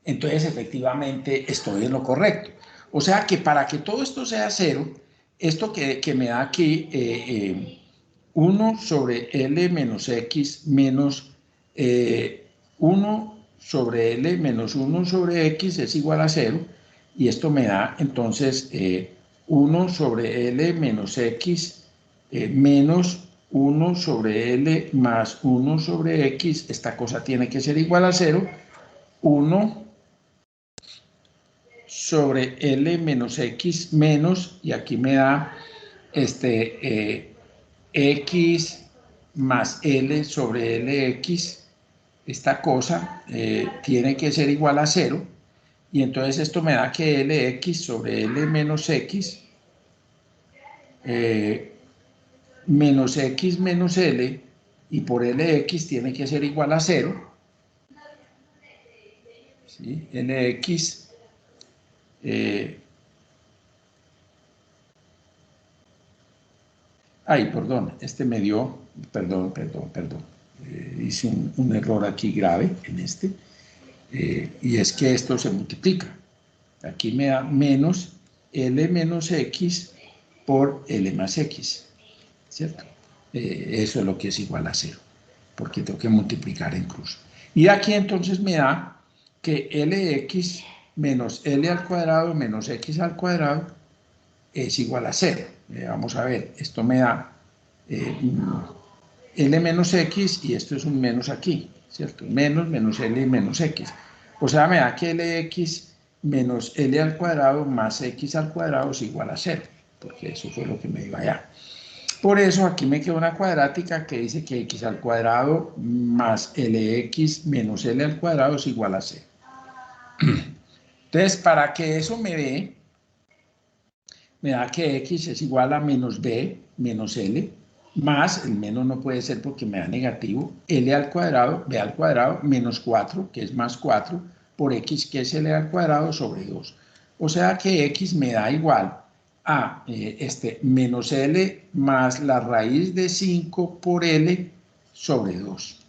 entonces efectivamente estoy en lo correcto. O sea que para que todo esto sea cero, esto que me da aquí 1 sobre L menos X menos 1 sobre L menos 1 sobre X es igual a 0, y esto me da entonces 1 sobre L menos X menos 1 sobre L más 1 sobre X, esta cosa tiene que ser igual a 0, 1 sobre L menos X menos, y aquí me da X más L sobre LX, esta cosa tiene que ser igual a 0, y entonces esto me da que LX sobre L menos X menos X menos L, y por LX tiene que ser igual a 0, ¿sí? LX perdón, este me dio, perdón. hice un error aquí grave en este, y es que esto se multiplica. Aquí me da menos L menos X por L más X, ¿cierto? Eso es lo que es igual a 0, porque tengo que multiplicar en cruz. Y aquí entonces me da que Lx menos L al cuadrado menos X al cuadrado es igual a 0. Vamos a ver, esto me da L menos X y esto es un menos aquí, ¿cierto? Menos L menos X. O sea, me da que Lx menos L al cuadrado más X al cuadrado es igual a 0, porque eso fue lo que me dio allá. Por eso aquí me queda una cuadrática que dice que X al cuadrado más Lx menos L al cuadrado es igual a 0. Entonces, para que eso me da que X es igual a menos B menos L, más, el menos no puede ser porque me da negativo, L al cuadrado, B al cuadrado, menos 4, que es más 4, por X, que es L al cuadrado, sobre 2. O sea que X me da igual a menos L más la raíz de 5 por L sobre 2.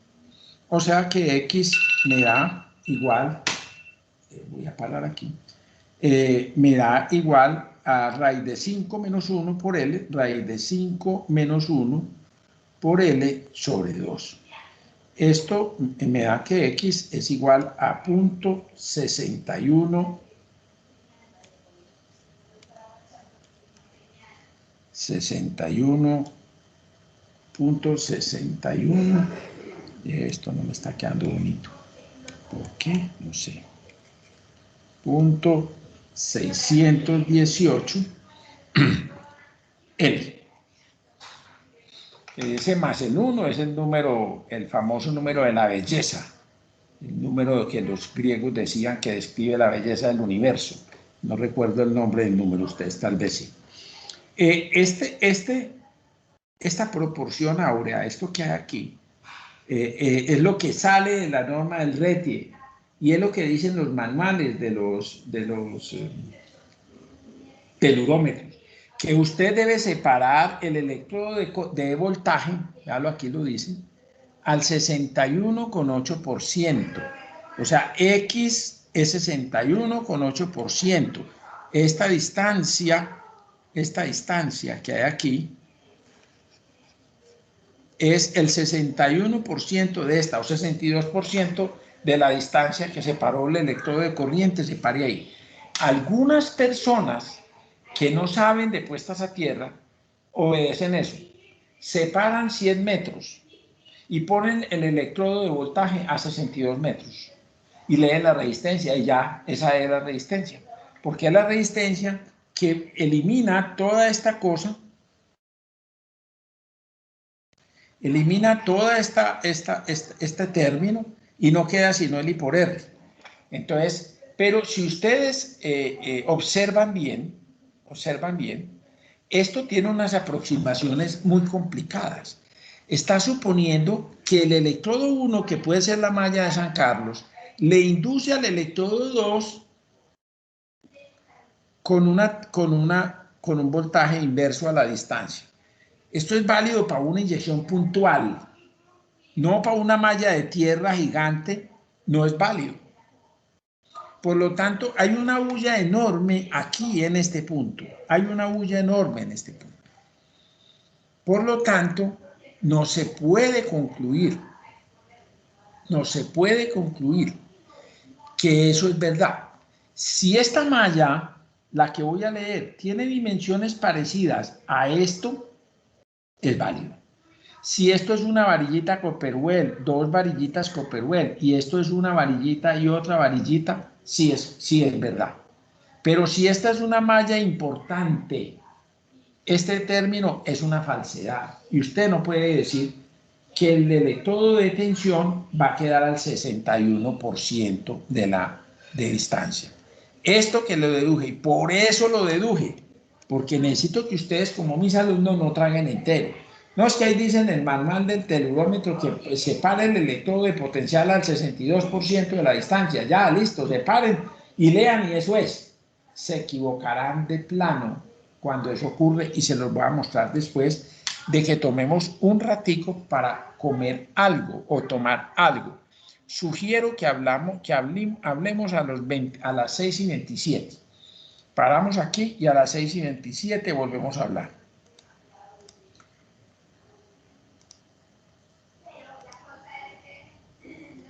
O sea que X me da igual, voy a parar aquí, me da igual a raíz de 5 menos 1 por L, raíz de 5 menos 1 por L sobre 2. Esto me da que X es igual a 0.61 61.61. Esto no me está quedando bonito. ¿Por qué? No sé. Punto 618 L. Ese más el 1 es el número, el famoso número de la belleza, el número que los griegos decían que describe la belleza del universo. No recuerdo el nombre del número, ustedes tal vez sí. Esta proporción áurea, esto que hay aquí, es lo que sale de la norma del Retier y es lo que dicen los manuales de los telurómetros, que usted debe separar el electrodo de voltaje, aquí lo dice, al 61,8%. O sea, X es 61,8%. Esta distancia que hay aquí es el 61% de esta, o 62% de la distancia que separó el electrodo de corriente, se pare ahí. Algunas personas que no saben de puestas a tierra obedecen eso. Separan 100 metros y ponen el electrodo de voltaje a 62 metros y leen la resistencia y ya, esa es la resistencia. Porque es la resistencia que elimina toda esta cosa, elimina toda este término y no queda sino el I por R. Entonces, pero si ustedes observan bien, esto tiene unas aproximaciones muy complicadas. Está suponiendo que el electrodo 1, que puede ser la malla de San Carlos, le induce al electrodo 2 con un voltaje inverso a la distancia. Esto es válido para una inyección puntual, no para una malla de tierra gigante, no es válido. Por lo tanto, hay una bulla enorme aquí en este punto. Hay una bulla enorme en este punto. Por lo tanto, no se puede concluir que eso es verdad. Si esta malla, la que voy a leer, tiene dimensiones parecidas a esto, es válido. Si esto es una varillita Copperwell, dos varillitas Copperwell, y esto es una varillita y otra varillita, sí es verdad. Pero si esta es una malla importante, este término es una falsedad. Y usted no puede decir que el electrodo de tensión va a quedar al 61% de distancia. Esto que lo deduje, y por eso lo deduje, porque necesito que ustedes, como mis alumnos, no traguen entero. No es que ahí dicen en el manual del telurómetro que separe el electrodo de potencial al 62% de la distancia. Ya, listo, separen y lean y eso es. Se equivocarán de plano cuando eso ocurre y se los voy a mostrar después de que tomemos un ratico para comer algo o tomar algo. Sugiero que hablemos a las 6:27. Paramos aquí y a las 6:27 volvemos a hablar.